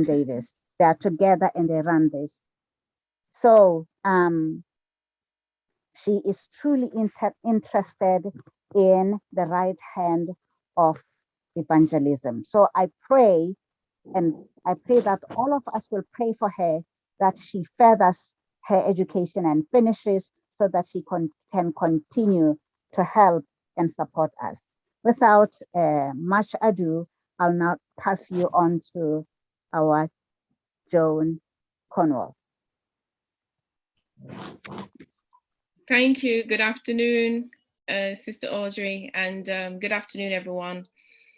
Davis. They are together and they run this. So she is truly interested in the right hand of evangelism. So I pray, and I pray that all of us will pray for her, that she furthers her education and finishes so that she can continue to help and support us. Without much ado, I'll now pass you on to our Joan Cornwall. Thank you. Good afternoon, Sister Audrey, and good afternoon, everyone.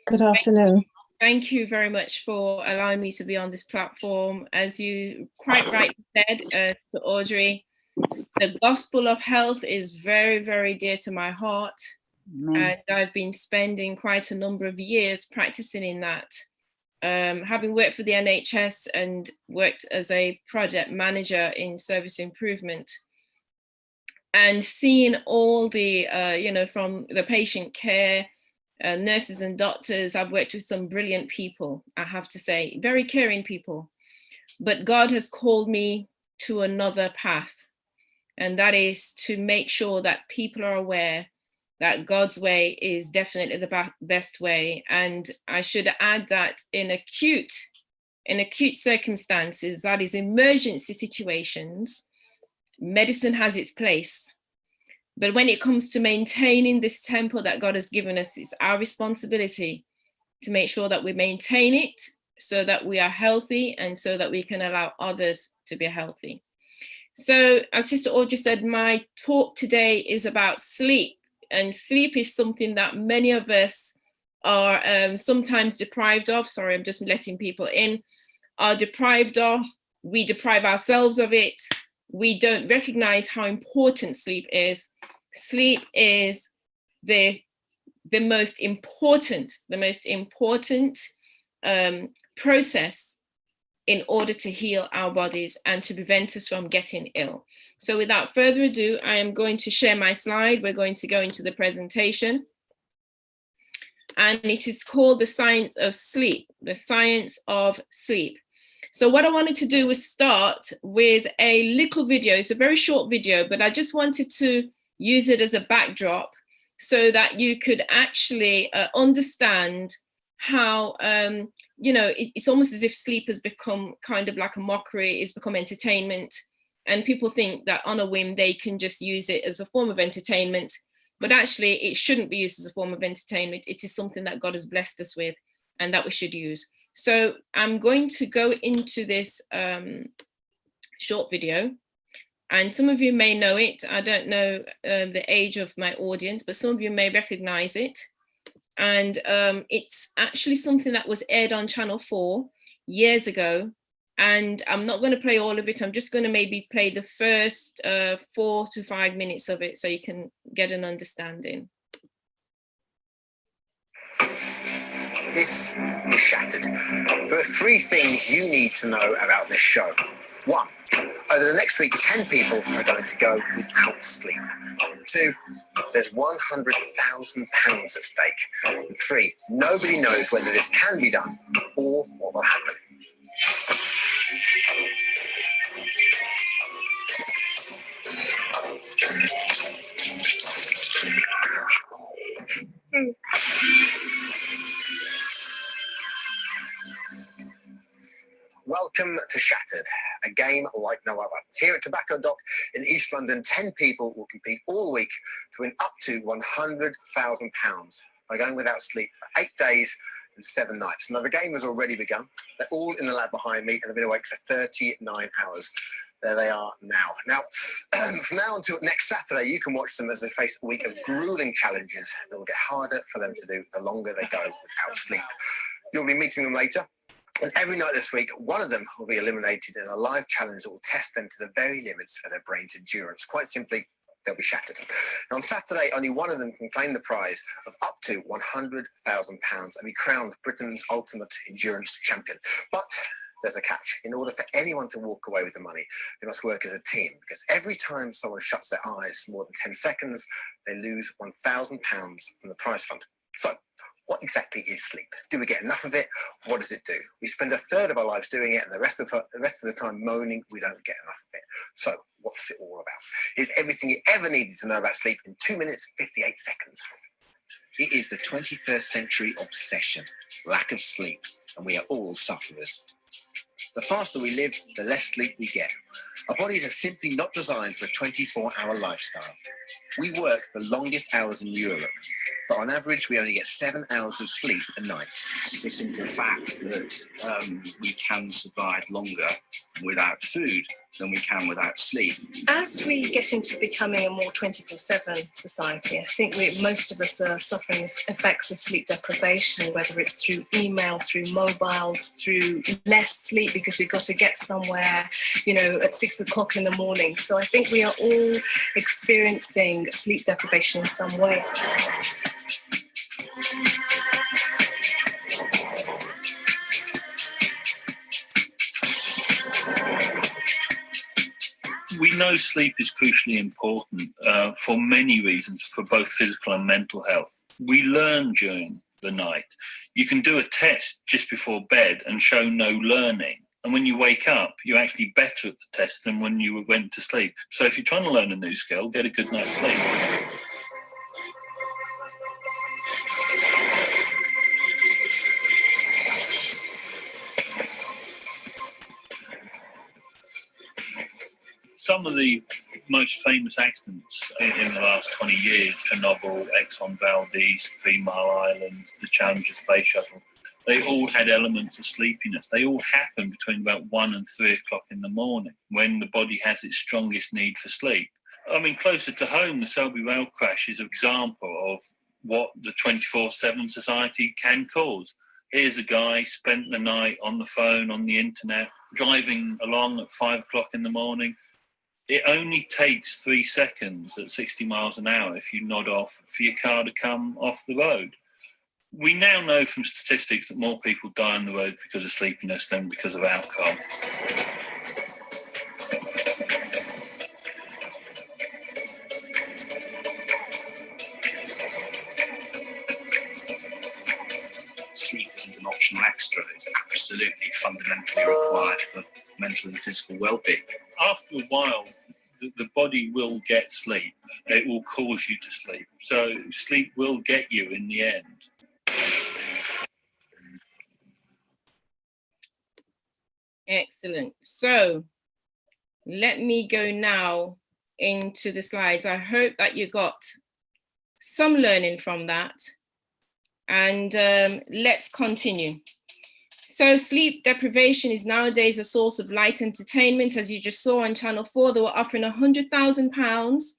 Good afternoon. Thank you very much for allowing me to be on this platform. As you quite rightly said, Sister Audrey, the gospel of health is very, very dear to my heart. And I've been spending quite a number of years practicing in that. Having worked for the NHS and worked as a project manager in service improvement, and seeing all the, from the patient care, nurses and doctors, I've worked with some brilliant people, I have to say, very caring people. But God has called me to another path, and that is to make sure that people are aware that God's way is definitely the best way. And I should add that in acute circumstances, that is emergency situations, medicine has its place. But when it comes to maintaining this temple that God has given us, it's our responsibility to make sure that we maintain it so that we are healthy and so that we can allow others to be healthy. So as Sister Audrey said, my talk today is about sleep. And sleep is something that many of us are sometimes deprived of. Sorry, I'm just letting people in, are deprived of. We deprive ourselves of it. We don't recognize how important sleep is. Sleep is the most important process in order to heal our bodies and to prevent us from getting ill. So without further ado, I am going to share my slide. We're going to go into the presentation. And it is called The Science of Sleep, the science of sleep. So what I wanted to do was start with a little video. It's a very short video, but I just wanted to use it as a backdrop so that you could actually understand how, it's almost as if sleep has become kind of like a mockery, it's become entertainment. And people think that on a whim, they can just use it as a form of entertainment. But actually, it shouldn't be used as a form of entertainment. It is something that God has blessed us with and that we should use. So I'm going to go into this short video. And some of you may know it. I don't know the age of my audience, but some of you may recognize it. And it's actually something that was aired on Channel 4 years ago. And I'm not going to play all of it. I'm just going to maybe play the first 4 to 5 minutes of it so you can get an understanding. This is Shattered. There are 3 things you need to know about this show. 1, over the next week, 10 people are going to go without sleep. 2, there's £100,000 at stake. And 3, nobody knows whether this can be done or what will happen. Welcome to Shattered, a game like no other. Here at Tobacco Dock in East London, 10 people will compete all week to win up to £100,000 by going without sleep for 8 days and 7 nights. Now, the game has already begun. They're all in the lab behind me and they've been awake for 39 hours. There they are now. Now, from now until next Saturday, you can watch them as they face a week of grueling challenges that will get harder for them to do the longer they go without sleep. You'll be meeting them later. And every night this week, one of them will be eliminated in a live challenge that will test them to the very limits of their brain's endurance. Quite simply, they'll be shattered. Now, on Saturday, only one of them can claim the prize of up to £100,000 and be crowned Britain's ultimate endurance champion. But there's a catch. In order for anyone to walk away with the money, they must work as a team, because every time someone shuts their eyes for more than 10 seconds, they lose £1,000 from the prize fund. So, What exactly is sleep? Do we get enough of it? What does it do? We spend a third of our lives doing it and the rest of the time moaning we don't get enough of it. So what's it all about? Here's everything you ever needed to know about sleep in 2 minutes, 58 seconds. It is the 21st century obsession, lack of sleep, and we are all sufferers. The faster we live, the less sleep we get. Our bodies are simply not designed for a 24-hour lifestyle. We work the longest hours in Europe, but on average, we only get 7 hours of sleep a night. It's a simple fact that we can survive longer without food than we can without sleep. As we get into becoming a more 24/7 society, I think most of us are suffering effects of sleep deprivation, whether it's through email, through mobiles, through less sleep because we've got to get somewhere, at 6 o'clock in the morning. So I think we are all experiencing sleep deprivation in some way. We know sleep is crucially important for many reasons, for both physical and mental health. We learn during the night. You can do a test just before bed and show no learning. And when you wake up, you're actually better at the test than when you went to sleep. So if you're trying to learn a new skill, get a good night's sleep. Some of the most famous accidents in the last 20 years, Chernobyl, Exxon Valdez, 3 Mile Island, the Challenger Space Shuttle, they all had elements of sleepiness. They all happened between about 1 and 3 o'clock in the morning, when the body has its strongest need for sleep. I mean, closer to home, the Selby rail crash is an example of what the 24/7 society can cause. Here's a guy spent the night on the phone, on the internet, driving along at 5 o'clock in the morning. It only takes 3 seconds at 60 miles an hour, if you nod off, for your car to come off the road. We now know from statistics that more people die on the road because of sleepiness than because of alcohol. Sleep isn't an optional extra. It's absolutely fundamentally required for mental and physical well-being. After a while, the body will get sleep. It will cause you to sleep. So sleep will get you in the end. Excellent. So let me go now into the slides. I hope that you got some learning from that. And let's continue. So sleep deprivation is nowadays a source of light entertainment. As you just saw on Channel 4, they were offering £100,000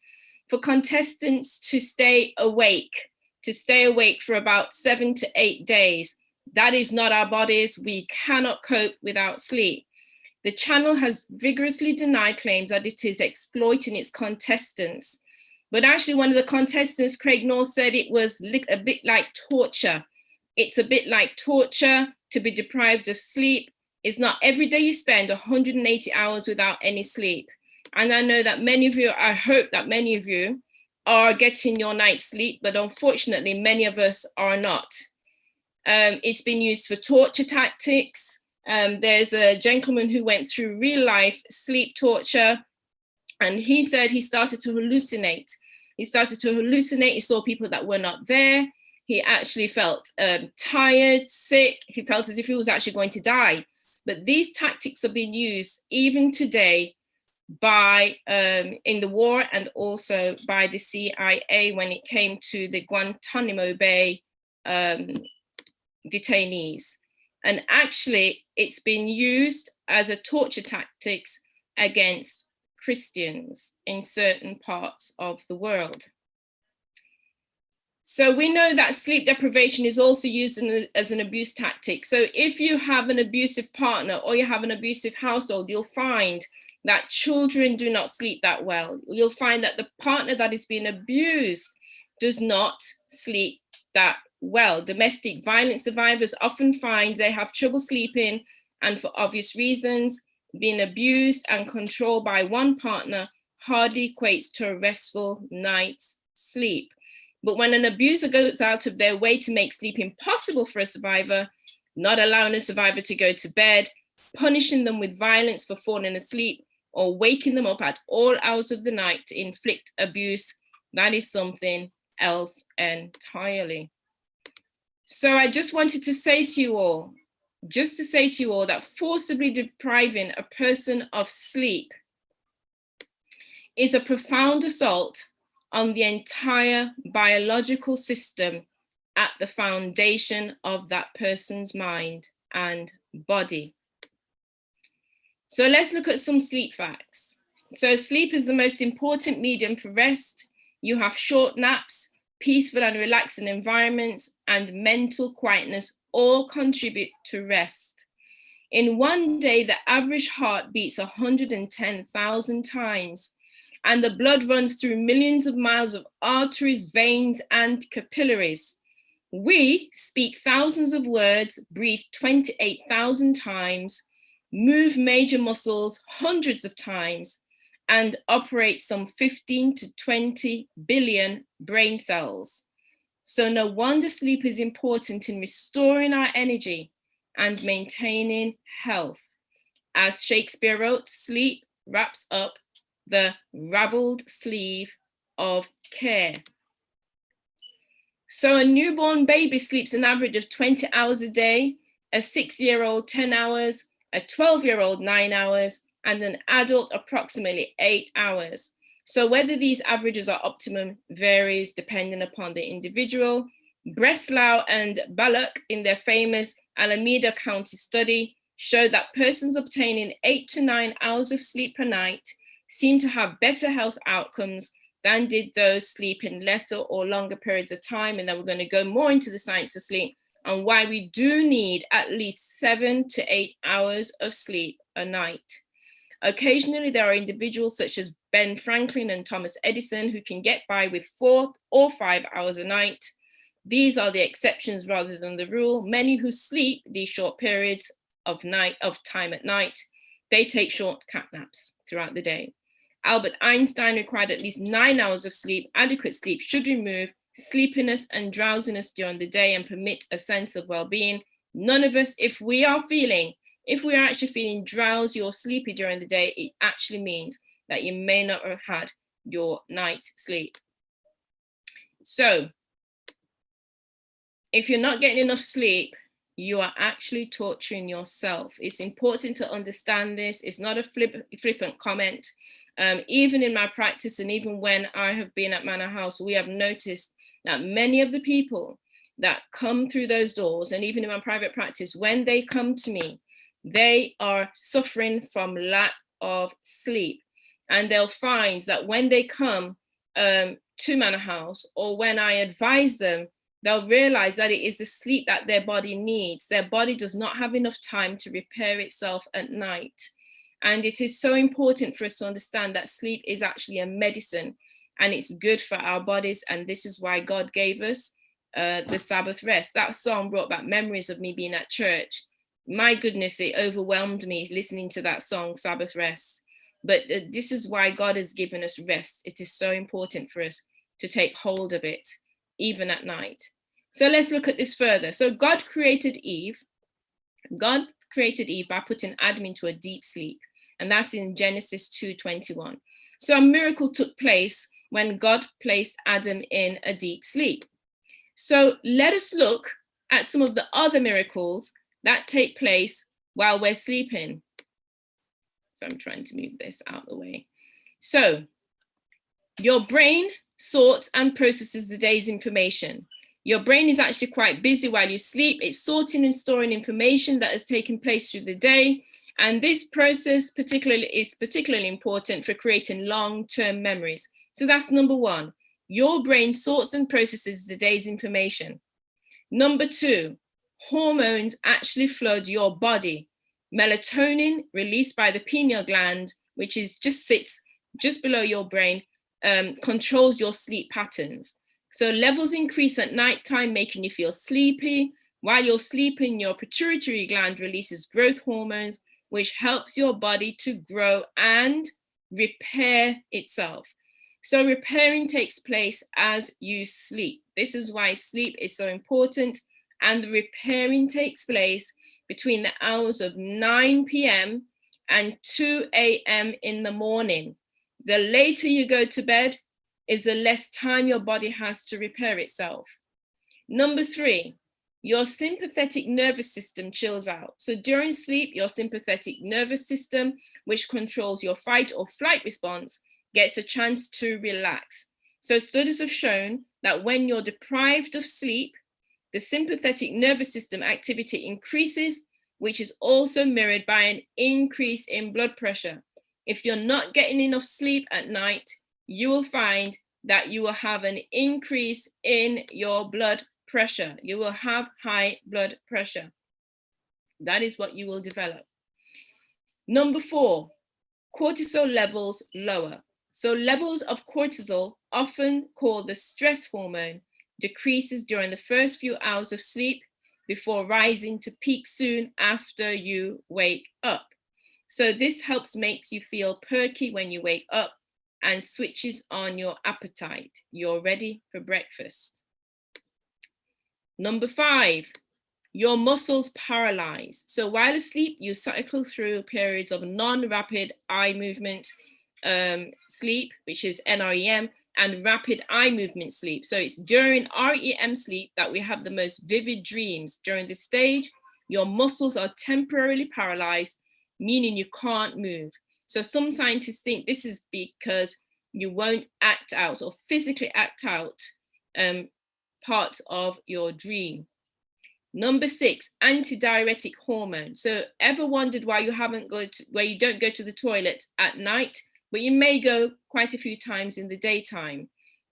for contestants to stay awake for about 7 to 8 days. That is not our bodies. We cannot cope without sleep. The channel has vigorously denied claims that it is exploiting its contestants. But actually, one of the contestants, Craig North, said it was a bit like torture. It's a bit like torture to be deprived of sleep. It's not every day you spend 180 hours without any sleep. And I know that many of you, I hope that many of you are getting your night's sleep, but unfortunately, many of us are not. It's been used for torture tactics. There's a gentleman who went through real life sleep torture, and he said he started to hallucinate. He saw people that were not there. He actually felt tired, sick. He felt as if he was actually going to die. But these tactics are being used even today by in the war, and also by the CIA when it came to the Guantanamo Bay detainees. And actually, it's been used as a torture tactics against Christians in certain parts of the world. So we know that sleep deprivation is also used as an abuse tactic. So if you have an abusive partner or you have an abusive household, you'll find that children do not sleep that well. You'll find that the partner that is being abused does not sleep that well. Domestic violence survivors often find they have trouble sleeping, and for obvious reasons, being abused and controlled by one partner hardly equates to a restful night's sleep. But when an abuser goes out of their way to make sleep impossible for a survivor, not allowing a survivor to go to bed, punishing them with violence for falling asleep, or waking them up at all hours of the night to inflict abuse, that is something else entirely. So I just wanted to say to you all, that forcibly depriving a person of sleep is a profound assault on the entire biological system at the foundation of that person's mind and body. So let's look at some sleep facts. So sleep is the most important medium for rest. You have short naps, peaceful and relaxing environments, and mental quietness all contribute to rest. In one day, the average heart beats 110,000 times, and the blood runs through millions of miles of arteries, veins, and capillaries. We speak thousands of words, breathe 28,000 times, move major muscles hundreds of times, and operate some 15 to 20 billion brain cells. So no wonder sleep is important in restoring our energy and maintaining health. As Shakespeare wrote, sleep wraps up the raveled sleeve of care. So a newborn baby sleeps an average of 20 hours a day, a 6-year-old 10 hours, a 12-year-old 9 hours, and an adult approximately 8 hours. So whether these averages are optimum varies depending upon the individual. Breslau and Balak in their famous Alameda County study showed that persons obtaining 8 to 9 hours of sleep per night seem to have better health outcomes than did those sleeping lesser or longer periods of time. And then we're going to go more into the science of sleep and why we do need at least 7 to 8 hours of sleep a night. Occasionally, there are individuals such as Ben Franklin and Thomas Edison who can get by with 4 or 5 hours a night. These are the exceptions rather than the rule. Many who sleep these short periods of time at night, they take short cat naps throughout the day. Albert Einstein required at least 9 hours of sleep. Adequate sleep should remove sleepiness and drowsiness during the day and permit a sense of well-being. None of us, if we are actually feeling drowsy or sleepy during the day, it actually means that you may not have had your night's sleep. So if you're not getting enough sleep, you are actually torturing yourself. It's important to understand this. It's not a flippant comment. Even in my practice and even when I have been at Manor House, we have noticed that many of the people that come through those doors, and even in my private practice, when they come to me, they are suffering from lack of sleep. And they'll find that when they come to Manor House, or when I advise them, they'll realize that it is the sleep that their body needs. Their body does not have enough time to repair itself at night. And it is so important for us to understand that sleep is actually a medicine and it's good for our bodies. And this is why God gave us the Sabbath rest. That song brought back memories of me being at church. My goodness, it overwhelmed me listening to that song, Sabbath rest. But this is why God has given us rest. It is so important for us to take hold of it, even at night. So let's look at this further. So God created Eve. God created Eve by putting Adam into a deep sleep. And that's in Genesis 2:21. So a miracle took place when God placed Adam in a deep sleep. So let us look at some of the other miracles that take place while we're sleeping. So I'm trying to move this out of the way. So your brain sorts and processes the day's information. Your brain is actually quite busy while you sleep. It's sorting and storing information that has taken place through the day. And this process is particularly important for creating long-term memories. So that's number one. Your brain sorts and processes the day's information. Number two, hormones actually flood your body. Melatonin, released by the pineal gland, which sits just below your brain, controls your sleep patterns. So levels increase at nighttime, making you feel sleepy. While you're sleeping, your pituitary gland releases growth hormones, which helps your body to grow and repair itself. So repairing takes place as you sleep. This is why sleep is so important. And the repairing takes place between the hours of 9 p.m. and 2 a.m. in the morning. The later you go to bed is the less time your body has to repair itself. Number 3, your sympathetic nervous system chills out. So during sleep, your sympathetic nervous system, which controls your fight or flight response, gets a chance to relax. So studies have shown that when you're deprived of sleep, the sympathetic nervous system activity increases, which is also mirrored by an increase in blood pressure. If you're not getting enough sleep at night, you will find that you will have an increase in your blood pressure. You will have high blood pressure. That is what you will develop. Number 4, cortisol levels lower. So levels of cortisol, often called the stress hormone, decreases during the first few hours of sleep before rising to peak soon after you wake up. So this helps makes you feel perky when you wake up and switches on your appetite. You're ready for breakfast. Number 5, your muscles paralyze. So while asleep, you cycle through periods of non-rapid eye movement sleep, which is NREM, and rapid eye movement sleep. So it's during REM sleep that we have the most vivid dreams. During this stage, your muscles are temporarily paralyzed, meaning you can't move. So some scientists think this is because you won't act out or physically act out part of your dream. Number 6, antidiuretic hormone. So ever wondered why you don't go to the toilet at night, but you may go quite a few times in the daytime?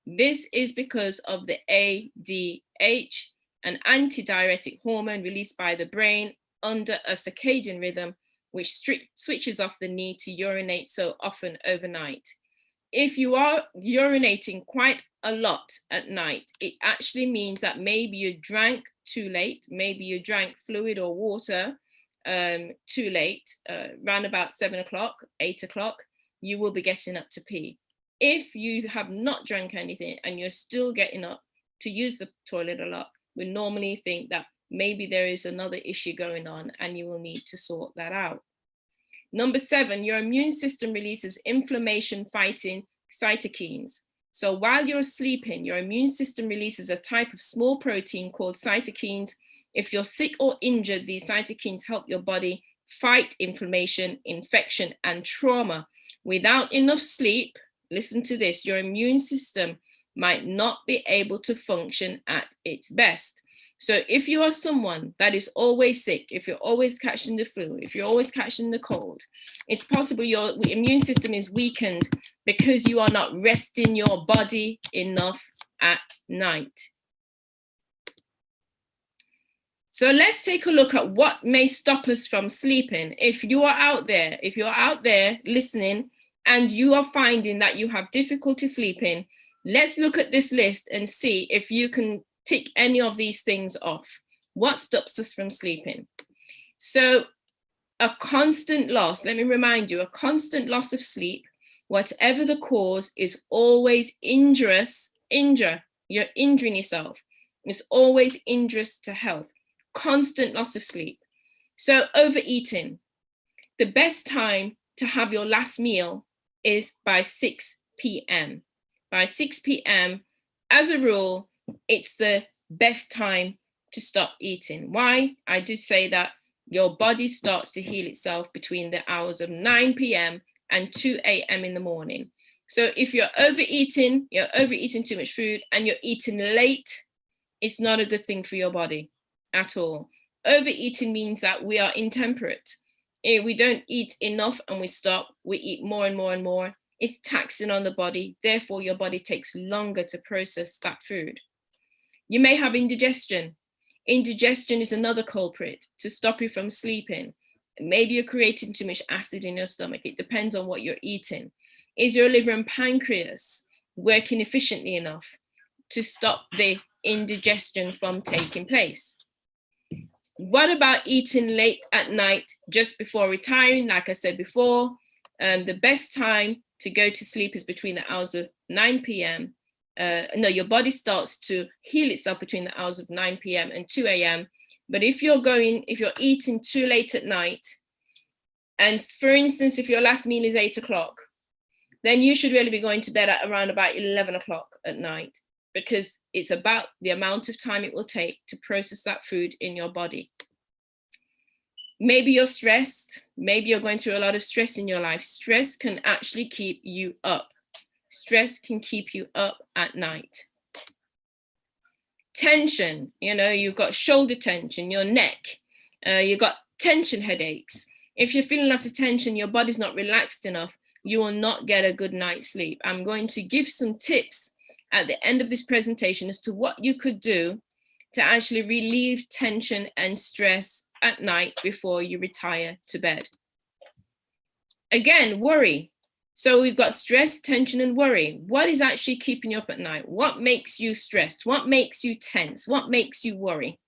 This is because of the ADH, an antidiuretic hormone released by the brain under a circadian rhythm, which switches off the need to urinate so often overnight. If you are urinating quite a lot at night, it actually means that maybe you drank too late, maybe you drank fluid or water too late, around about 7 o'clock, 8 o'clock, you will be getting up to pee. If you have not drank anything and you're still getting up to use the toilet a lot, we normally think that maybe there is another issue going on and you will need to sort that out. Number 7, your immune system releases inflammation-fighting cytokines. So while you're sleeping, your immune system releases a type of small protein called cytokines. If you're sick or injured, these cytokines help your body fight inflammation, infection, and trauma. Without enough sleep, listen to this, your immune system might not be able to function at its best. So if you are someone that is always sick, if you're always catching the flu, if you're always catching the cold, it's possible your immune system is weakened because you are not resting your body enough at night. So let's take a look at what may stop us from sleeping. If you're out there listening and you are finding that you have difficulty sleeping, let's look at this list and see if you can tick any of these things off. What stops us from sleeping? So a constant loss, let me remind you, a constant loss of sleep, whatever the cause, is always injurious. You're injuring yourself. It's always injurious to health. Constant loss of sleep. So overeating. The best time to have your last meal is by 6 p.m. By 6 p.m., as a rule, it's the best time to stop eating. Why? I did say that your body starts to heal itself between the hours of 9 p.m. and 2 a.m. in the morning. So if you're overeating too much food and you're eating late, it's not a good thing for your body at all. Overeating means that we are intemperate. If we don't eat enough and we stop, we eat more and more and more. It's taxing on the body. Therefore, your body takes longer to process that food. You may have indigestion. Indigestion is another culprit to stop you from sleeping. Maybe you're creating too much acid in your stomach. It depends on what you're eating. Is your liver and pancreas working efficiently enough to stop the indigestion from taking place? What about eating late at night just before retiring? Like I said before, the best time to go to sleep is between the hours of 9 p.m. No, your body starts to heal itself between the hours of 9 p.m. and 2 a.m. But if you're eating too late at night, and for instance, if your last meal is 8 o'clock, then you should really be going to bed at around about 11 o'clock at night, because it's about the amount of time it will take to process that food in your body. Maybe you're stressed. Maybe you're going through a lot of stress in your life. Stress can actually keep you up. Stress can keep you up at night. Tension, you've got shoulder tension, your neck, you've got tension headaches. If you're feeling a lot of tension, your body's not relaxed enough, you will not get a good night's sleep. I'm going to give some tips at the end of this presentation as to what you could do to actually relieve tension and stress at night before you retire to bed. Again, worry. So we've got stress, tension, and worry. What is actually keeping you up at night? What makes you stressed? What makes you tense? What makes you worry?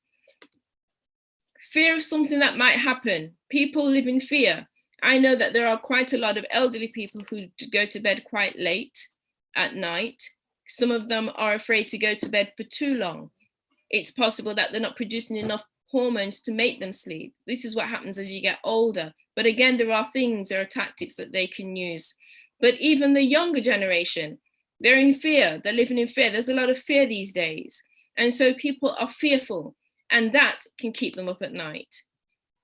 Fear of something that might happen. People live in fear. I know that there are quite a lot of elderly people who go to bed quite late at night. Some of them are afraid to go to bed for too long. It's possible that they're not producing enough hormones to make them sleep. This is what happens as you get older. But again, there are tactics that they can use. But even the younger generation, they're in fear. They're living in fear. There's a lot of fear these days. And so people are fearful, and that can keep them up at night.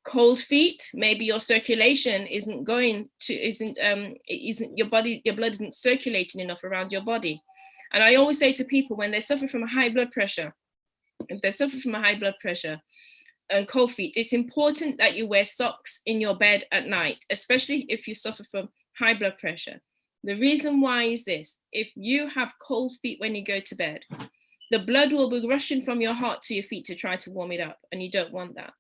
Cold feet, maybe your circulation your blood isn't circulating enough around your body. And I always say to people, when they suffer from a high blood pressure, if they suffer from a high blood pressure and cold feet, it's important that you wear socks in your bed at night, especially if you suffer from high blood pressure. The reason why is this: if you have cold feet when you go to bed, the blood will be rushing from your heart to your feet to try to warm it up, and you don't want that.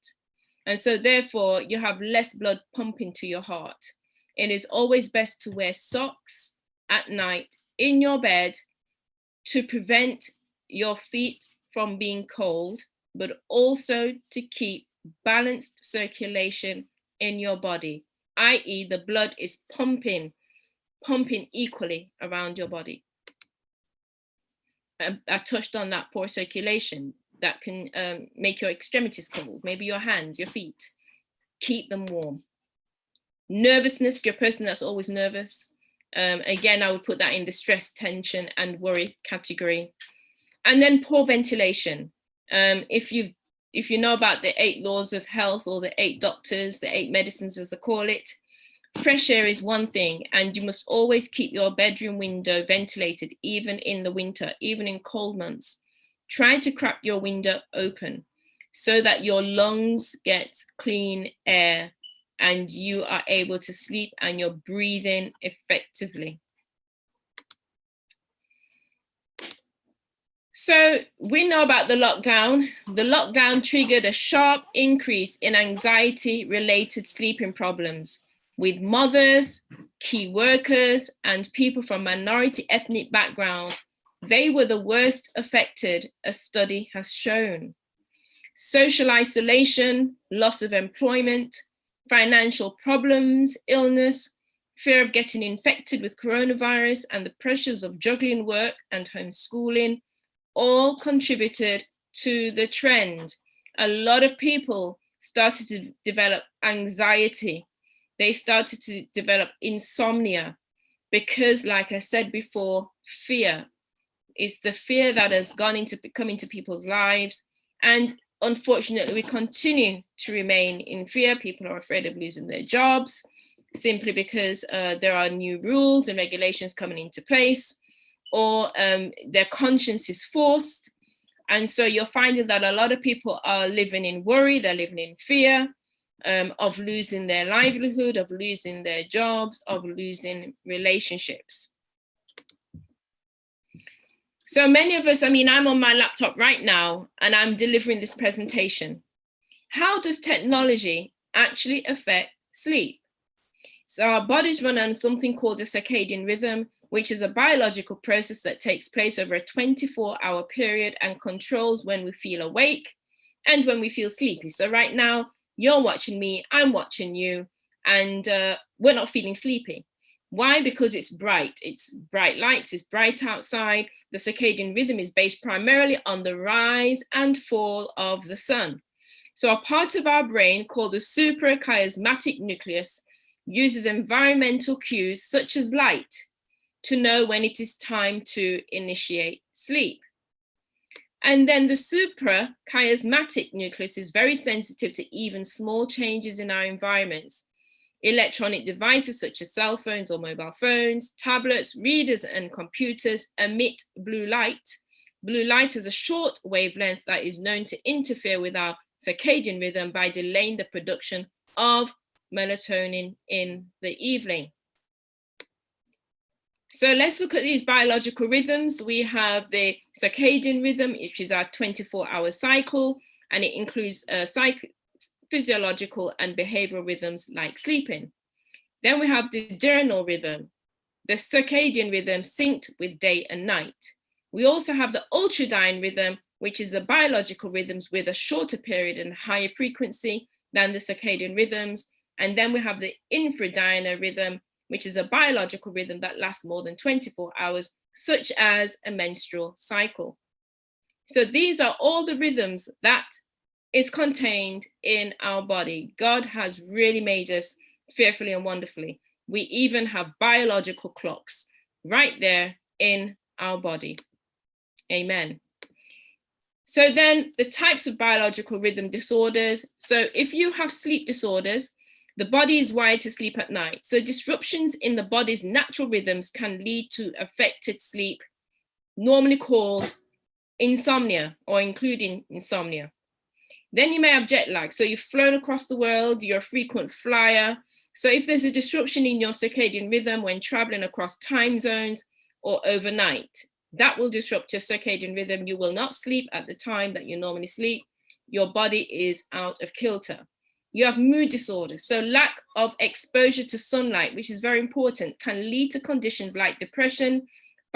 And so therefore you have less blood pumping to your heart. It is always best to wear socks at night in your bed to prevent your feet from being cold, but also to keep balanced circulation in your body, i.e. the blood is pumping equally around your body. I touched on that poor circulation that can make your extremities cold, maybe your hands, your feet. Keep them warm. Nervousness, you're a person that's always nervous. Again, I would put that in the stress, tension, and worry category. And then poor ventilation. If you know about the 8 laws of health, or the 8 doctors, the 8 medicines as they call it, fresh air is one thing, and you must always keep your bedroom window ventilated, even in the winter, even in cold months. Try to crack your window open so that your lungs get clean air and you are able to sleep and you're breathing effectively. So we know about the lockdown. The lockdown triggered a sharp increase in anxiety-related sleeping problems with mothers, key workers, and people from minority ethnic backgrounds. They were the worst affected, a study has shown. Social isolation, loss of employment, financial problems, illness, fear of getting infected with coronavirus, and the pressures of juggling work and homeschooling all contributed to the trend. A lot of people started to develop anxiety. They started to develop insomnia because, like I said before, fear. It's the fear that has come into people's lives. And unfortunately, we continue to remain in fear. People are afraid of losing their jobs simply because there are new rules and regulations coming into place, or their conscience is forced. And so you're finding that a lot of people are living in worry, they're living in fear of losing their livelihood, of losing their jobs, of losing relationships. So many of us, I'm on my laptop right now and I'm delivering this presentation. How does technology actually affect sleep? So our bodies run on something called a circadian rhythm, which is a biological process that takes place over a 24-hour period and controls when we feel awake and when we feel sleepy. So right now, you're watching me, I'm watching you, and we're not feeling sleepy. Why? Because it's bright lights, it's bright outside. The circadian rhythm is based primarily on the rise and fall of the sun. So a part of our brain called the suprachiasmatic nucleus uses environmental cues such as light to know when it is time to initiate sleep. And then the suprachiasmatic nucleus is very sensitive to even small changes in our environments. Electronic devices such as cell phones or mobile phones, tablets, readers, and computers emit blue light. Blue light has a short wavelength that is known to interfere with our circadian rhythm by delaying the production of melatonin in the evening. So let's look at these biological rhythms. We have the circadian rhythm, which is our 24-hour cycle, and it includes physiological and behavioral rhythms like sleeping. Then we have the diurnal rhythm, the circadian rhythm synced with day and night. We also have the ultradian rhythm, which is the biological rhythms with a shorter period and higher frequency than the circadian rhythms. And then we have the infradiurnal rhythm, which is a biological rhythm that lasts more than 24 hours, such as a menstrual cycle. So these are all the rhythms that is contained in our body. God has really made us fearfully and wonderfully. We even have biological clocks right there in our body. Amen. So then the types of biological rhythm disorders. So if you have sleep disorders, the body is wired to sleep at night. So disruptions in the body's natural rhythms can lead to affected sleep, normally called insomnia or including insomnia. Then you may have jet lag. So you've flown across the world, you're a frequent flyer. So if there's a disruption in your circadian rhythm when traveling across time zones or overnight, that will disrupt your circadian rhythm. You will not sleep at the time that you normally sleep. Your body is out of kilter. You have mood disorders. So lack of exposure to sunlight, which is very important, can lead to conditions like depression,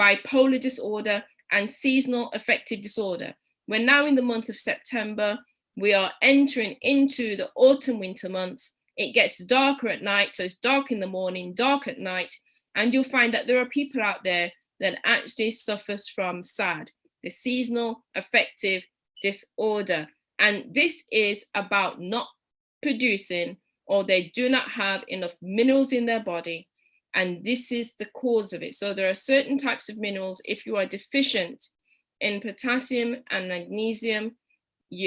bipolar disorder, and seasonal affective disorder. We're now in the month of September. We are entering into the autumn winter months. It gets darker at night. So it's dark in the morning, dark at night. And you'll find that there are people out there that actually suffers from SAD, the seasonal affective disorder. And this is about not producing, or they do not have enough minerals in their body. And this is the cause of it. So there are certain types of minerals. If you are deficient in potassium and magnesium,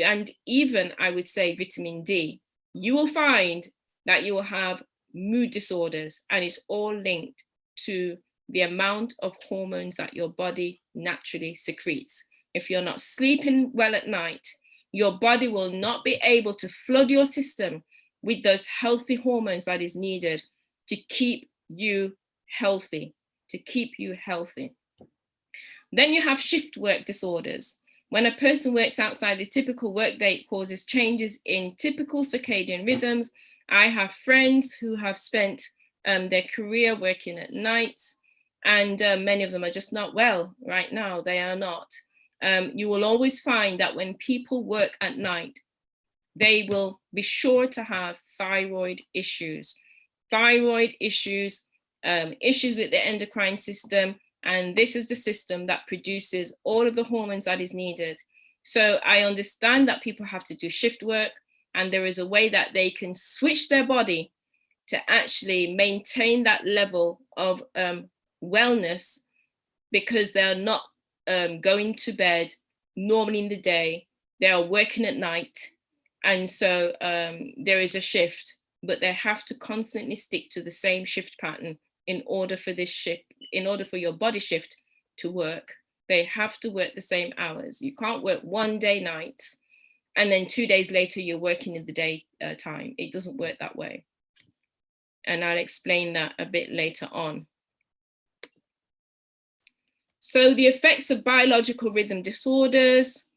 and even I would say vitamin D, you will find that you will have mood disorders, and it's all linked to the amount of hormones that your body naturally secretes. If you're not sleeping well at night, your body will not be able to flood your system with those healthy hormones that is needed to keep you healthy, Then you have shift work disorders. When a person works outside the typical workday, it causes changes in typical circadian rhythms. I have friends who have spent their career working at nights, and many of them are just not well right now. They are not. You will always find that when people work at night, they will be sure to have thyroid issues, issues with the endocrine system. And this is the system that produces all of the hormones that is needed. So I understand that people have to do shift work, and there is a way that they can switch their body to actually maintain that level of wellness, because they are not going to bed normally in the day, they are working at night. And so there is a shift, but they have to constantly stick to the same shift pattern in order for your body shift to work. They have to work the same hours. You can't work one day nights and then 2 days later you're working in the day time. It doesn't work that way. And I'll explain that a bit later on. So the effects of biological rhythm disorders,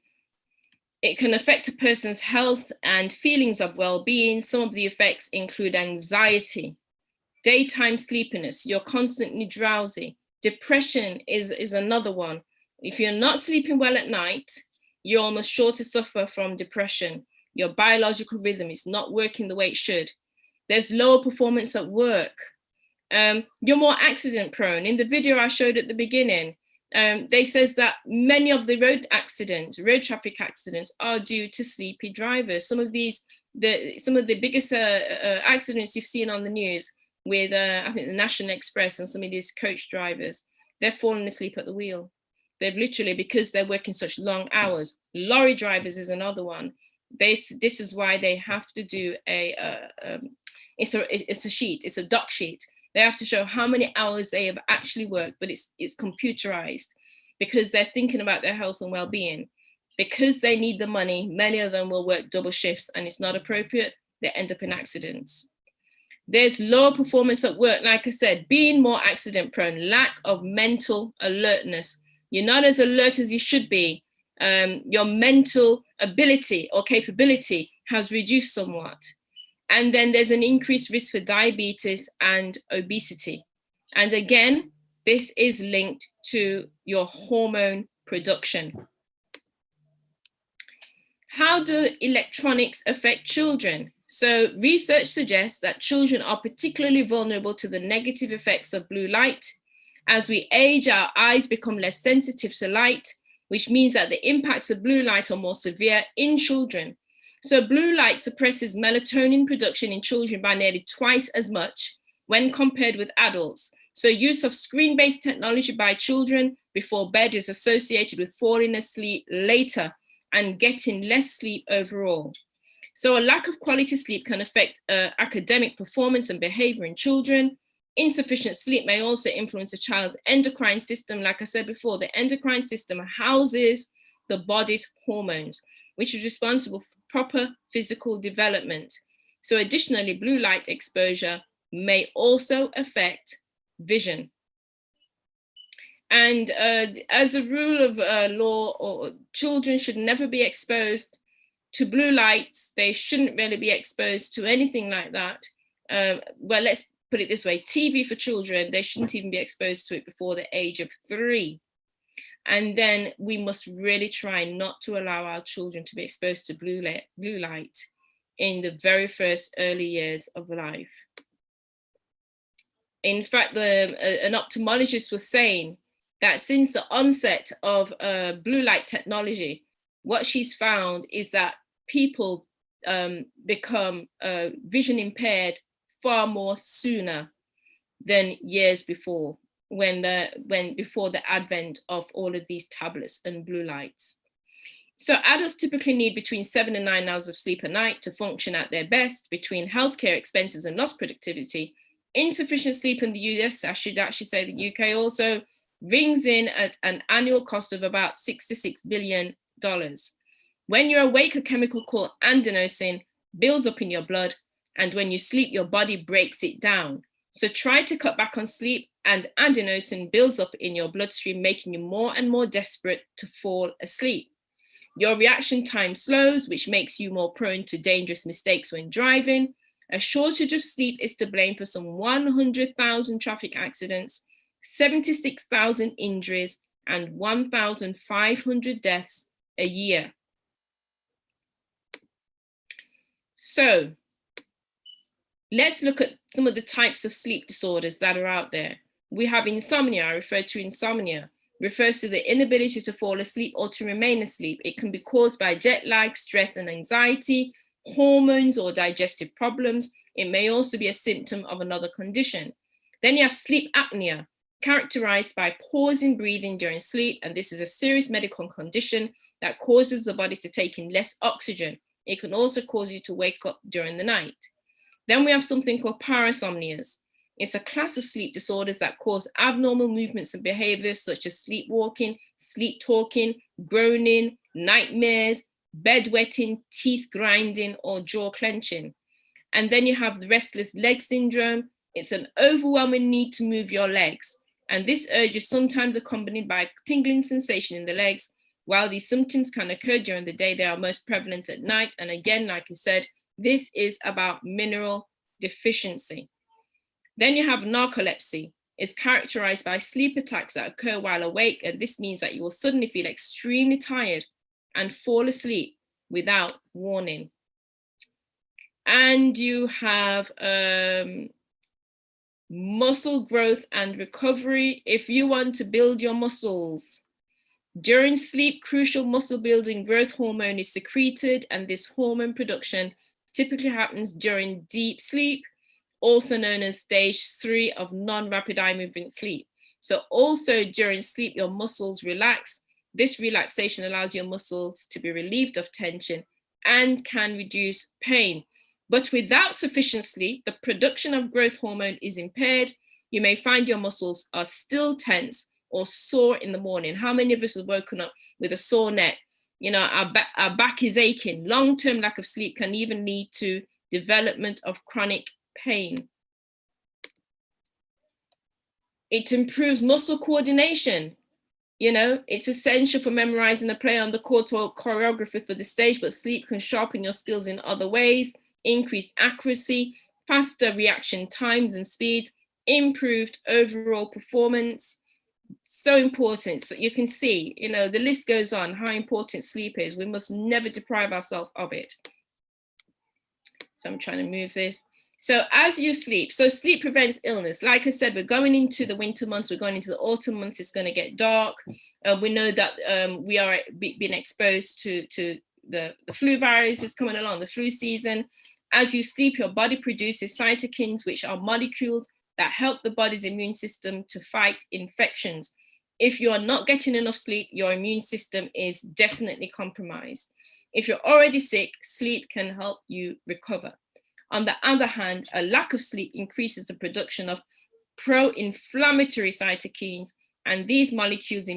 it can affect a person's health and feelings of well-being. Some of the effects include anxiety, daytime sleepiness, you're constantly drowsy. Depression is another one. If you're not sleeping well at night, you're almost sure to suffer from depression. Your biological rhythm is not working the way it should. There's lower performance at work. you're more accident prone. In the video I showed at the beginning, they says that many of the road traffic accidents are due to sleepy drivers. Some of the biggest accidents you've seen on the news with, I think, the National Express and some of these coach drivers, they're falling asleep at the wheel. They've literally, because they're working such long hours. Lorry drivers is another one. This is why they have to do it's a sheet, it's a doc sheet. They have to show how many hours they have actually worked, but it's computerized because they're thinking about their health and well-being. Because they need the money, many of them will work double shifts and it's not appropriate. They end up in accidents. There's low performance at work, like I said, being more accident prone, lack of mental alertness. You're not as alert as you should be. Your mental ability or capability has reduced somewhat. And then there's an increased risk for diabetes and obesity. And again, this is linked to your hormone production. How do electronics affect children? So research suggests that children are particularly vulnerable to the negative effects of blue light. As we age, our eyes become less sensitive to light, which means that the impacts of blue light are more severe in children. So blue light suppresses melatonin production in children by nearly twice as much when compared with adults. So use of screen-based technology by children before bed is associated with falling asleep later and getting less sleep overall. So a lack of quality sleep can affect academic performance and behavior in children. Insufficient sleep may also influence a child's endocrine system. Like I said before, the endocrine system houses the body's hormones, which is responsible for proper physical development. So additionally, blue light exposure may also affect vision. And as a rule of law, children should never be exposed to blue lights. They shouldn't really be exposed to anything like that. Well, let's put it this way, TV for children, they shouldn't even be exposed to it before the age of 3. And then we must really try not to allow our children to be exposed to blue light in the very first early years of life. In fact, an ophthalmologist was saying that since the onset of blue light technology, what she's found is that people become vision impaired far more sooner than years before, before the advent of all of these tablets and blue lights. So adults typically need between 7 and 9 hours of sleep a night to function at their best. Between healthcare expenses and lost productivity, insufficient sleep in the US, I should actually say the UK also, rings in at an annual cost of about $66 billion. When you're awake, a chemical called adenosine builds up in your blood, and when you sleep, your body breaks it down. So try to cut back on sleep, and adenosine builds up in your bloodstream, making you more and more desperate to fall asleep. Your reaction time slows, which makes you more prone to dangerous mistakes when driving. A shortage of sleep is to blame for some 100,000 traffic accidents, 76,000 injuries, and 1,500 deaths a year. So let's look at some of the types of sleep disorders that are out there. We have insomnia. I refer to insomnia. Refers to the inability to fall asleep or to remain asleep. It can be caused by jet lag, stress and anxiety, hormones or digestive problems. It may also be a symptom of another condition. Then you have sleep apnea, characterized by pausing breathing during sleep. And this is a serious medical condition that causes the body to take in less oxygen. It can also cause you to wake up during the night. Then we have something called parasomnias. It's a class of sleep disorders that cause abnormal movements and behaviors such as sleepwalking, sleep talking, groaning, nightmares, bedwetting, teeth grinding, or jaw clenching. And then you have the restless leg syndrome. It's an overwhelming need to move your legs. And this urge is sometimes accompanied by a tingling sensation in the legs. While these symptoms can occur during the day, they are most prevalent at night. And again, like I said, this is about mineral deficiency. Then you have narcolepsy. It's characterized by sleep attacks that occur while awake, and this means that you will suddenly feel extremely tired and fall asleep without warning. And you have Muscle growth and recovery. If you want to build your muscles, during sleep, crucial muscle building growth hormone is secreted, and this hormone production typically happens during deep sleep, also known as stage 3 of non-rapid eye movement sleep. So also during sleep, your muscles relax. This relaxation allows your muscles to be relieved of tension and can reduce pain. But without sufficient sleep, the production of growth hormone is impaired. You may find your muscles are still tense or sore in the morning. How many of us have woken up with a sore neck? You know, our back is aching. Long-term lack of sleep can even lead to development of chronic pain. It improves muscle coordination. You know, it's essential for memorizing a play on the court or choreography for the stage, but sleep can sharpen your skills in other ways, increase accuracy, faster reaction times and speeds, improved overall performance. So important. So you can see, you know, the list goes on how important sleep is. We must never deprive ourselves of it. So I'm trying to move this. So as you sleep, so sleep prevents illness. Like I said, we're going into the winter months, we're going into the autumn months, it's going to get dark. We know that we are being exposed to the flu virus is coming along, the flu season. As you sleep, your body produces cytokines, which are molecules that help the body's immune system to fight infections. If you are not getting enough sleep, your immune system is definitely compromised. If you're already sick, sleep can help you recover. On the other hand, a lack of sleep increases the production of pro-inflammatory cytokines, and these molecules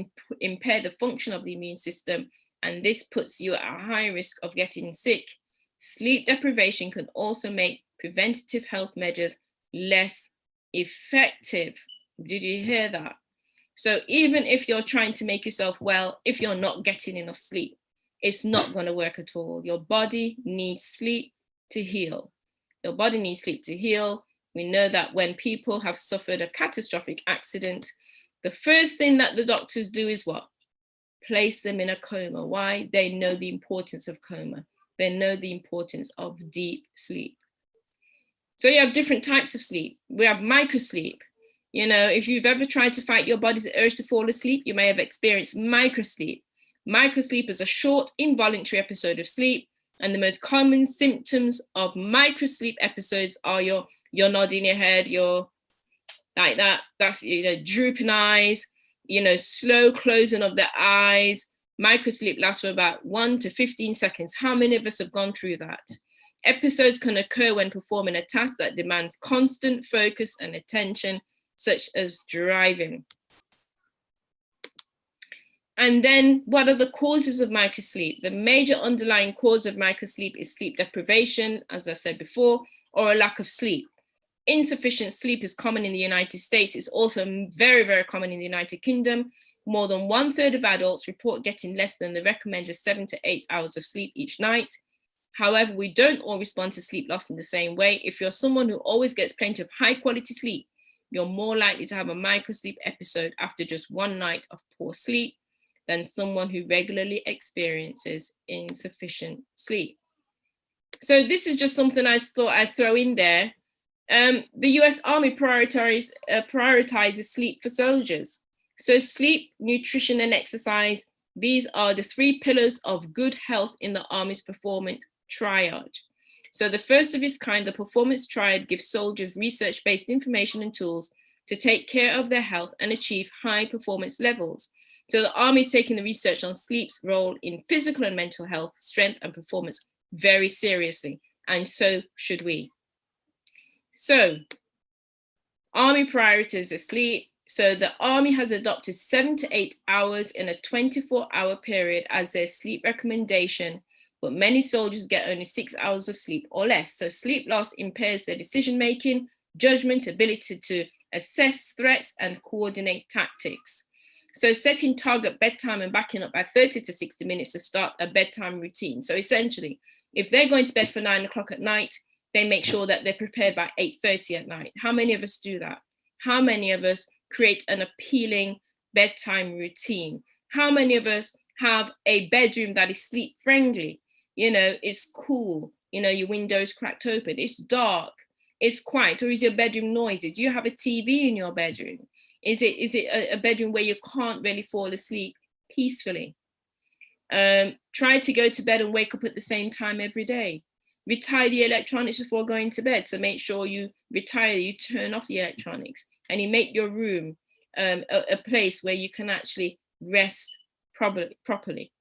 impair the function of the immune system, and this puts you at a high risk of getting sick. Sleep deprivation can also make preventative health measures less effective. Did you hear that? So even if you're trying to make yourself well, if you're not getting enough sleep, it's not going to work at all. Your body needs sleep to heal. Your body needs sleep to heal. We know that when people have suffered a catastrophic accident, the first thing that the doctors do is what? Place them in a coma. Why? They know the importance of coma. They know the importance of deep sleep. So you have different types of sleep. We have microsleep. You know, if you've ever tried to fight your body's urge to fall asleep, you may have experienced microsleep. Microsleep is a short, involuntary episode of sleep. And the most common symptoms of microsleep episodes are you're nodding your head, you're like that, that's, you know, drooping eyes, you know, slow closing of the eyes. Microsleep lasts for about 1 to 15 seconds. How many of us have gone through that? Episodes can occur when performing a task that demands constant focus and attention, such as driving. And then what are the causes of microsleep? The major underlying cause of microsleep is sleep deprivation, as I said before, or a lack of sleep. Insufficient sleep is common in the United States. It's also very, very common in the United Kingdom. More than 1/3 of adults report getting less than the recommended 7 to 8 hours of sleep each night. However, we don't all respond to sleep loss in the same way. If you're someone who always gets plenty of high quality sleep, you're more likely to have a microsleep episode after just one night of poor sleep than someone who regularly experiences insufficient sleep. So this is just something I thought I'd throw in there. The US Army prioritizes sleep for soldiers. So sleep, nutrition, and exercise, these are the 3 pillars of good health in the Army's performance triad. So the first of its kind, the performance triad, gives soldiers research-based information and tools to take care of their health and achieve high performance levels. So the Army is taking the research on sleep's role in physical and mental health, strength, and performance very seriously, and so should we. So, Army priorities are sleep. So the Army has adopted 7 to 8 hours in a 24-hour period as their sleep recommendation, but many soldiers get only 6 hours of sleep or less. So sleep loss impairs their decision-making, judgment, ability to assess threats, and coordinate tactics. So setting target bedtime and backing up by 30 to 60 minutes to start a bedtime routine. So essentially, if they're going to bed for 9 o'clock at night, they make sure that they're prepared by 8:30 at night. How many of us do that? How many of us create an appealing bedtime routine? How many of us have a bedroom that is sleep friendly? You know, it's cool. You know, your windows cracked open. It's dark. is quiet, or is your bedroom noisy? Do you have a TV in your bedroom? Is it a bedroom where you can't really fall asleep peacefully? Try to go to bed and wake up at the same time every day. Retire the electronics before going to bed. So make sure you retire, you turn off the electronics, and you make your room a place where you can actually rest properly.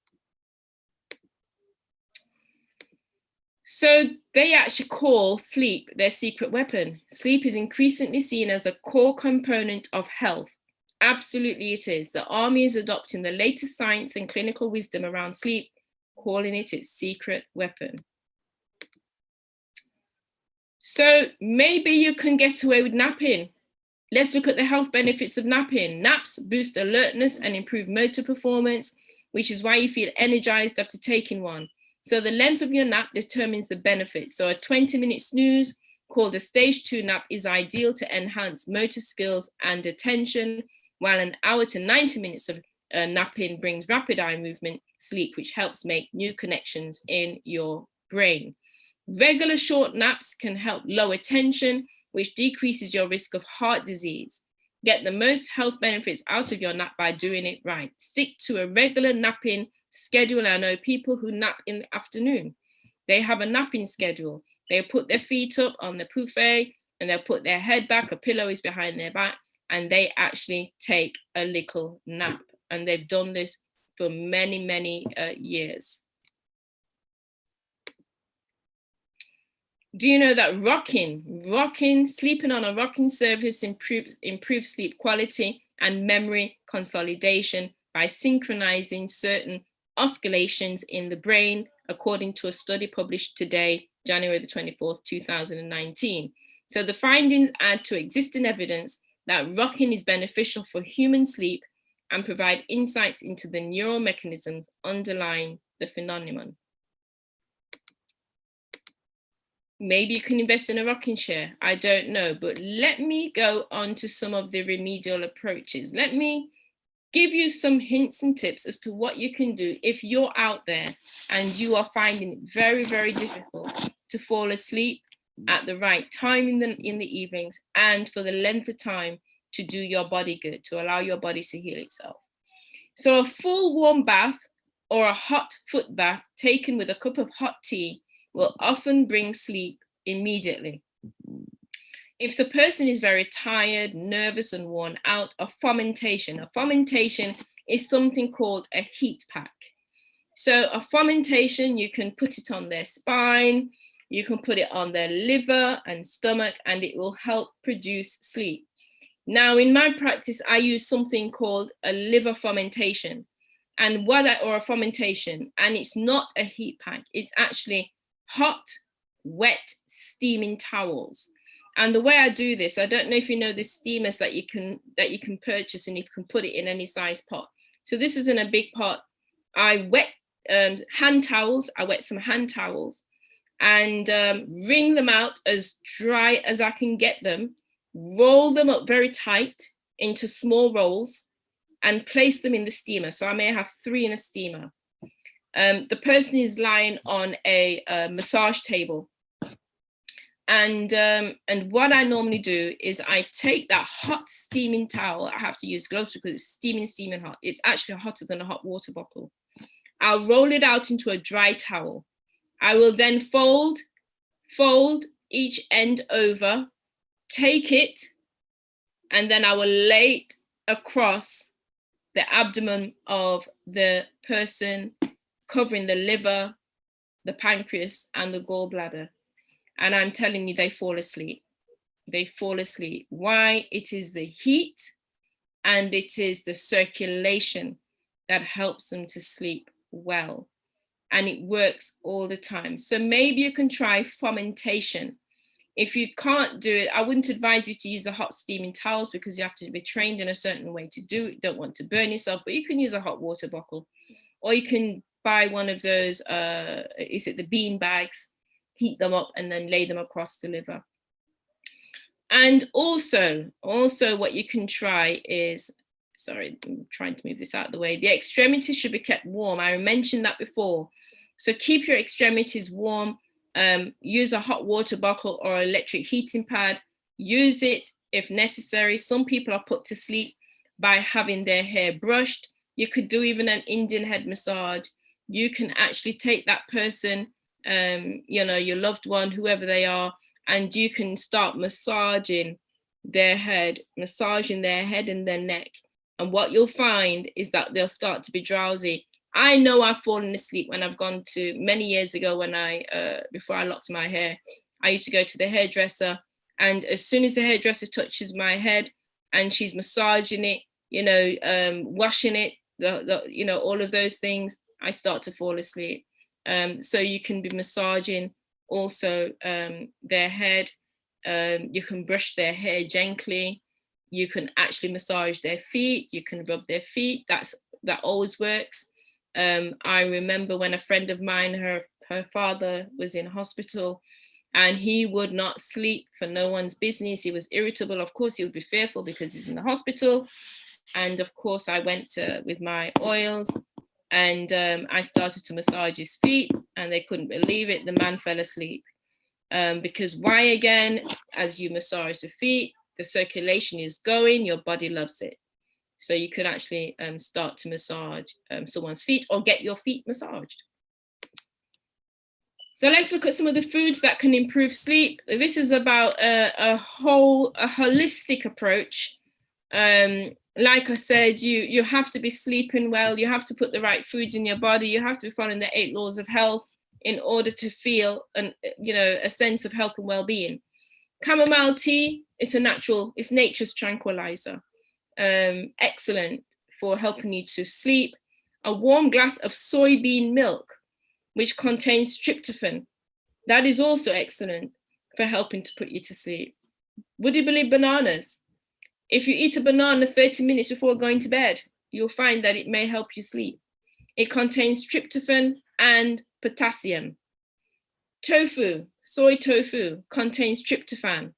So they actually call sleep their secret weapon. Sleep is increasingly seen as a core component of health. Absolutely it is. The army is adopting the latest science and clinical wisdom around sleep, calling it its secret weapon. So maybe you can get away with napping. Let's look at the health benefits of napping. Naps boost alertness and improve motor performance, which is why you feel energized after taking one. So the length of your nap determines the benefits. So a 20-minute snooze, called a stage 2 nap, is ideal to enhance motor skills and attention, while an hour to 90 minutes of napping brings rapid eye movement sleep, which helps make new connections in your brain. Regular short naps can help lower tension, which decreases your risk of heart disease. Get the most health benefits out of your nap by doing it right. Stick to a regular napping schedule. I know people who nap in the afternoon. They have a napping schedule. They put their feet up on the buffet and they'll put their head back, a pillow is behind their back, and they actually take a little nap. And they've done this for many, many years. Do you know that sleeping on a rocking surface improves sleep quality and memory consolidation by synchronizing certain oscillations in the brain, according to a study published today, January the 24th, 2019. So the findings add to existing evidence that rocking is beneficial for human sleep and provide insights into the neural mechanisms underlying the phenomenon. Maybe you can invest in a rocking chair. I don't know, but let me go on to some of the remedial approaches. Let me give you some hints and tips as to what you can do if you're out there and you are finding it very, very difficult to fall asleep at the right time in the evenings and for the length of time to do your body good, to allow your body to heal itself. So a full warm bath or a hot foot bath taken with a cup of hot tea will often bring sleep immediately. If the person is very tired, nervous, and worn out, a fomentation is something called a heat pack. So a fomentation, you can put it on their spine, you can put it on their liver and stomach, and it will help produce sleep. Now, in my practice, I use something called a liver fomentation, or a fomentation, and it's not a heat pack. It's actually hot, wet, steaming towels. And the way I do this, I don't know if you know the steamers that you can purchase, and you can put it in any size pot. So this is in a big pot. I wet hand towels. I wet some hand towels and wring them out as dry as I can get them. Roll them up very tight into small rolls and place them in the steamer. So I may have 3 in a steamer. The person is lying on a massage table. And what I normally do is I take that hot steaming towel. I have to use gloves because it's steaming hot. It's actually hotter than a hot water bottle. I'll roll it out into a dry towel. I will then fold each end over, take it, and then I will lay it across the abdomen of the person, covering the liver, the pancreas, and the gallbladder. And I'm telling you, they fall asleep. They fall asleep. Why? It is the heat and it is the circulation that helps them to sleep well. And it works all the time. So maybe you can try fomentation. If you can't do it, I wouldn't advise you to use the hot steaming towels because you have to be trained in a certain way to do it. You don't want to burn yourself, but you can use a hot water bottle, or you can buy one of those, is it the bean bags, heat them up and then lay them across the liver. And also what you can try is, sorry, I'm trying to move this out of the way. The extremities should be kept warm. I mentioned that before. So keep your extremities warm. Use a hot water bottle or electric heating pad. Use it if necessary. Some people are put to sleep by having their hair brushed. You could do even an Indian head massage. You can actually take that person, your loved one, whoever they are, and you can start massaging their head and their neck. And what you'll find is that they'll start to be drowsy. I know I've fallen asleep when I've gone to, many years ago when before I locked my hair, I used to go to the hairdresser, and as soon as the hairdresser touches my head and she's massaging it, washing it, all of those things, I start to fall asleep. So you can be massaging also their head. You can brush their hair gently. You can actually massage their feet. You can rub their feet. That always works. I remember when a friend of mine, her father was in hospital, and he would not sleep for no one's business. He was irritable. Of course, he would be fearful because he's in the hospital. And of course, I went with my oils, and I started to massage his feet, and they couldn't believe it. The man fell asleep. Because why again? As you massage the feet, the circulation is going, your body loves it. So you could actually start to massage someone's feet or get your feet massaged. So let's look at some of the foods that can improve sleep. This is about a holistic approach. Like I said, you have to be sleeping well. You have to put the right foods in your body. You have to be following the 8 laws of health in order to feel a sense of health and well-being. Chamomile tea, it's nature's tranquilizer. Excellent for helping you to sleep. A warm glass of soybean milk, which contains tryptophan, that is also excellent for helping to put you to sleep. Would you believe bananas? If you eat a banana 30 minutes before going to bed, you'll find that it may help you sleep. It contains tryptophan and potassium. Tofu, soy tofu, contains tryptophan.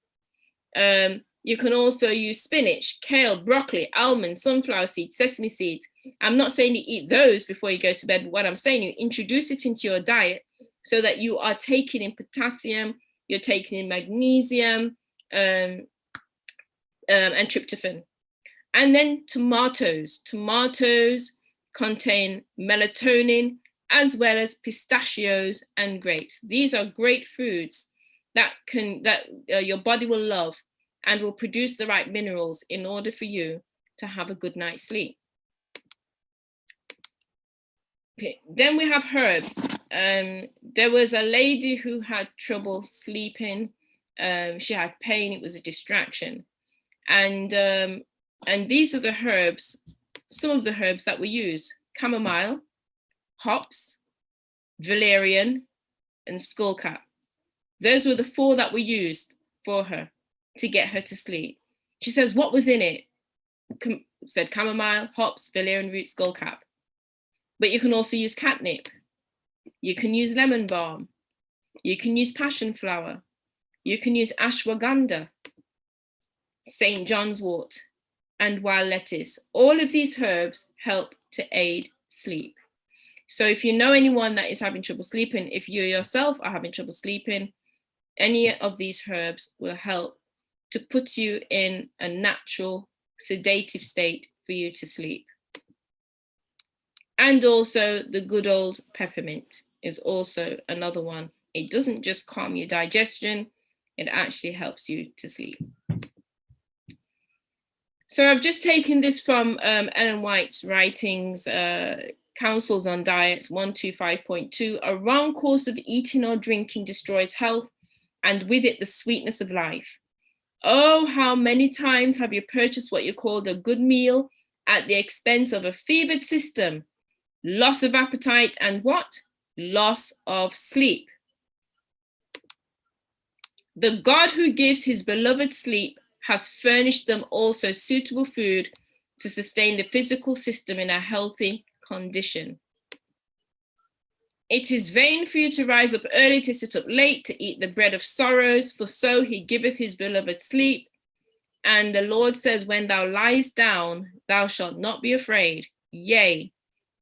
You can also use spinach, kale, broccoli, almonds, sunflower seeds, sesame seeds. I'm not saying you eat those before you go to bed, but what I'm saying, you introduce it into your diet so that you are taking in potassium, you're taking in magnesium, and tryptophan. And then tomatoes. Tomatoes contain melatonin, as well as pistachios and grapes. These are great foods that your body will love and will produce the right minerals in order for you to have a good night's sleep. Okay, then we have herbs. There was a lady who had trouble sleeping. She had pain, it was a distraction. And these are the herbs, some of the herbs that we use: chamomile, hops, valerian, and skullcap. Those were the 4 that we used for her to get her to sleep. She says, what was in it? Said chamomile, hops, valerian root, skullcap. But you can also use catnip. You can use lemon balm. You can use passion flower. You can use ashwagandha, St. John's wort, and wild lettuce. All of these herbs help to aid sleep. So if you know anyone that is having trouble sleeping, if you yourself are having trouble sleeping, any of these herbs will help to put you in a natural sedative state for you to sleep. And also the good old peppermint is also another one. It doesn't just calm your digestion, it actually helps you to sleep. So I've just taken this from Ellen White's writings, Counsels on Diets 125.2. A wrong course of eating or drinking destroys health, and with it the sweetness of life. Oh, how many times have you purchased what you called a good meal at the expense of a fevered system, loss of appetite, and what? Loss of sleep. The God who gives his beloved sleep has furnished them also suitable food to sustain the physical system in a healthy condition. It is vain for you to rise up early, to sit up late, to eat the bread of sorrows, for so he giveth his beloved sleep. And the Lord says, when thou liest down, thou shalt not be afraid. Yea,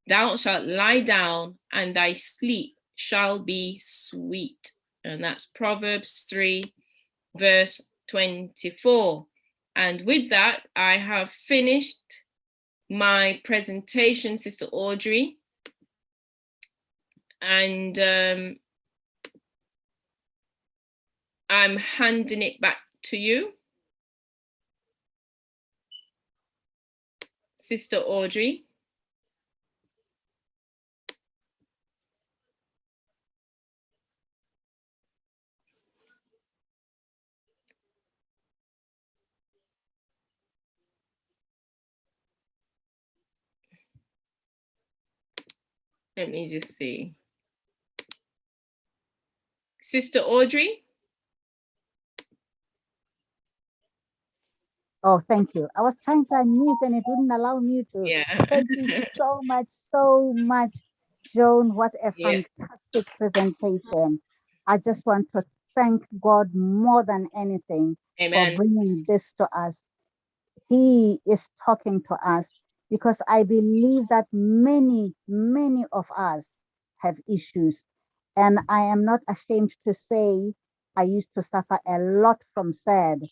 thou shalt lie down, and thy sleep shall be sweet. and that's Proverbs 3, verse 24. And with that, I have finished my presentation, Sister Audrey. And I'm handing it back to you, Sister Audrey. Let me just see. Sister Audrey? Oh, thank you. I was trying to unmute and it wouldn't allow me to. Yeah. Thank you so much, Joan. What a fantastic presentation. I just want to thank God more than anything Amen. for bringing this to us. He is talking to us because I believe that many of us have issues. And I am not ashamed to say I used to suffer a lot from SAD.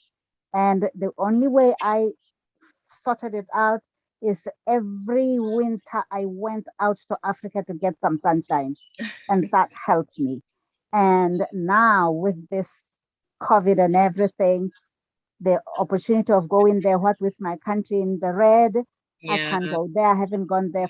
And the only way I sorted it out is every winter I went out to Africa to get some sunshine. And that helped me. And now with this COVID and everything, the opportunity of going there, what with my country in the red, I can't go there. I haven't gone there